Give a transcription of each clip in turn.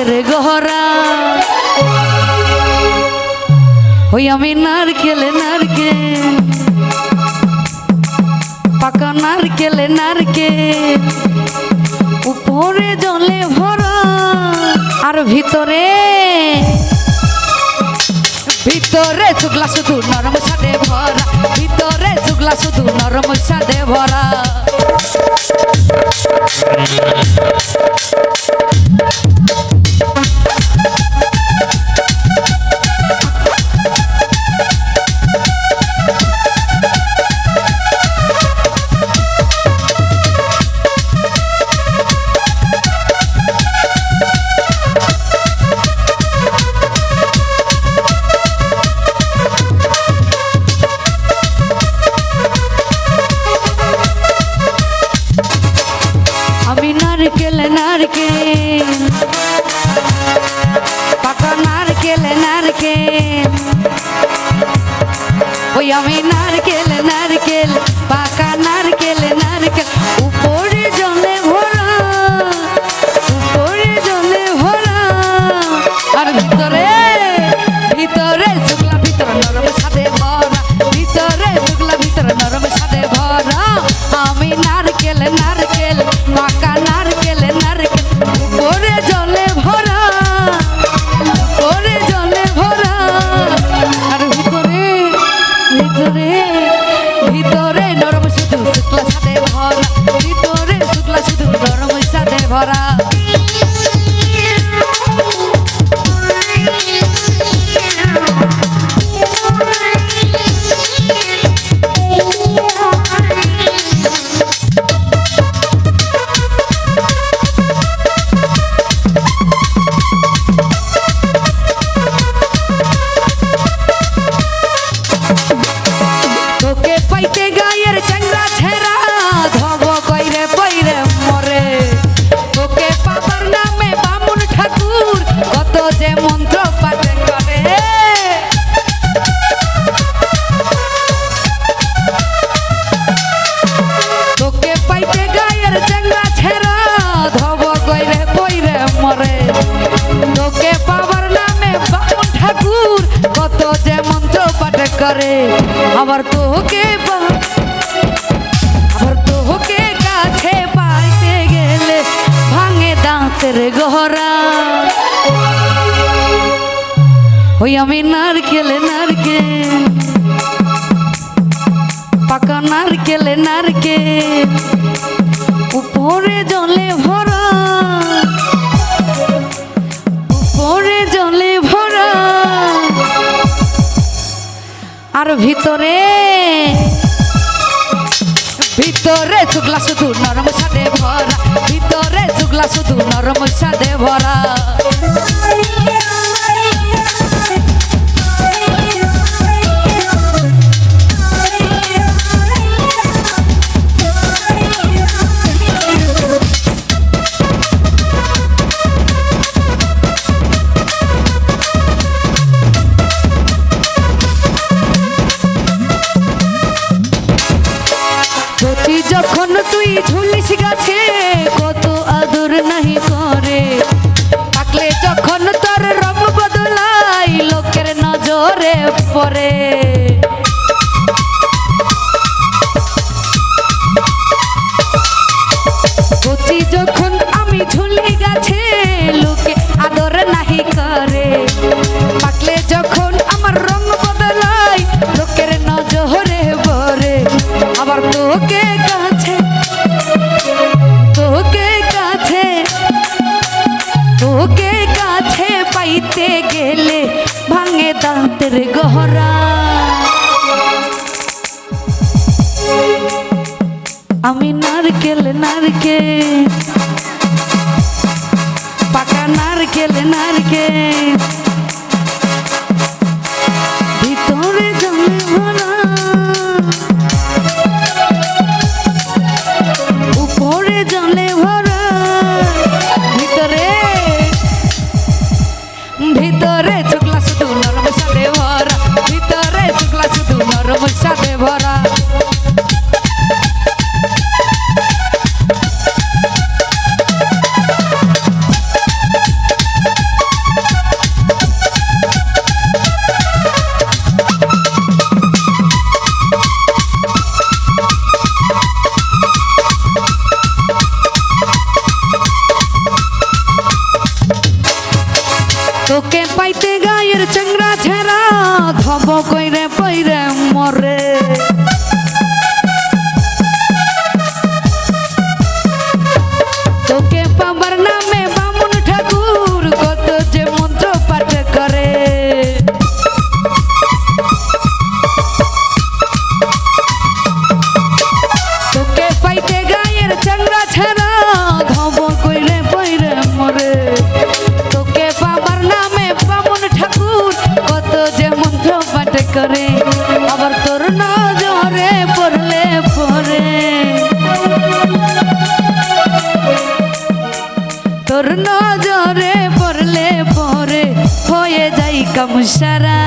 দাঁতের গহরা। ওই আমি নারকেল নারকেল পাকা নারকেল নারকেল উপরে জলে ভরা আর ভিতরে ভিতরে চুগলা শুধু নরম সাদে ভরা, ভিতরে চুগলা শুধু নরম সাদে ভরা। নারকেল নারকেল পাকা নারকেল নারকেল ওই আমি নারকেল নারকেল পাকা নারকেল নারকেল উপরে জলে ভরা, উপরে জলে ভরা আর ভিতরে ভিতরে শুকলা ভিতরে নরম সাদে ভরা, ভিতরে শুকলা ভিতরে নরম সাদে ভরা। আমি নারকেল নারকেল পাকা নারকেল নারকেল উপরে জলে ভরা, উপরে জলে ভরা আর ভিতরে ভিতরে ভিতরে নরম শুধু শুক্লা সাদে ভরা, ভিতরে শুক্লা শুধু নরম সাদে ভরা। তোকে পাইতে গায়ের চাংরা ছেড়া ধব কইরে পইরে মরে, তোকে পাবার নামে বামুন ঠাকুর কত যে মন্ত্র পাঠ করে। তোকে পাইতে গায়ের চাংরা ছেড়া ধব কইরে পইরে মরে, তোকে পাবার নামে বামুন ঠাকুর কত যে মন্ত্র পাঠ করে। আবার তোকে কাছে পাইতে গেলে ভাঙে দাঁতের গহরা। ওই আমি নারকেল নারকেল পাকা নারকেল নারকেল উপরে জলে ভরা, উপরে জলে ভরা আর ভিতরে ভিতরে চুগলা শুধু নরম সাদে ভরা, ভিতরে চুগলা শুধু নরম সাদে ভরা। যখন তুই ঝুলিস গাছে কত আদর নাহি করে, পাকলে যখন তোর রং বদলাই লোকের নজরে পড়ে। কচি যখন আমি ঝুলি গাছে লোকে আদর নাহি করে, পাকলে যখন আমার রং বদলাই লোকের নজরে পড়ে। আবার তোকে কাছে তোকে কাছে তোকে কাছে পাইতে গেলে ভাঙে দাঁতের গহরা। আমি নারকেল নারকেল পাকা নারকেল নারকেল ভিতরে জলে ভরা, উপরে জলে ভরা ভিতরে ভিতরে চুগলা শুধু নরম সাদে ভরা, ভিতরে চুগলা শুধু নরম সাদে ভরা। সারা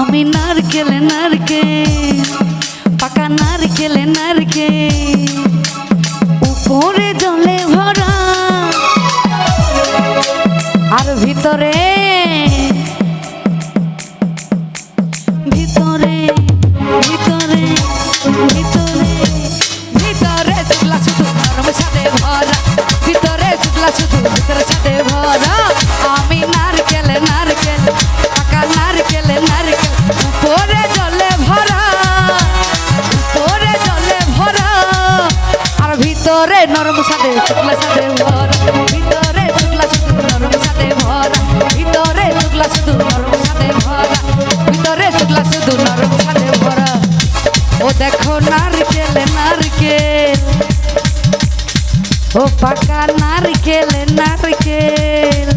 আমি নারকেল নারকেল পাকা নারকেল নারকেল উপরে জলে ভরা আর ভিতরে ভিতরে ভিতরে ভিতরে ভিতরে শুকলা শুধু নরম সাথে ভরা ভিতরে শুকলা শুধু ভিতরে সাথে ভরা আমি নারকেল নারকেল পাকা নারকেল নারকেল উপরে জলে ভরা উপরে জলে ভরা আর ভিতরে নরম সাথে শুকলা সাথে ভরা ভিতরে শুকলা শুধু নরম সাথে ভরা ভিতরে শুকলা শুধু নরম সাথে ভরা ভিতরে শুকলা শুধু নরম সাথে ভরা ও দেখো নারকেল নারকেল ও পাকা নারকেল নারকেল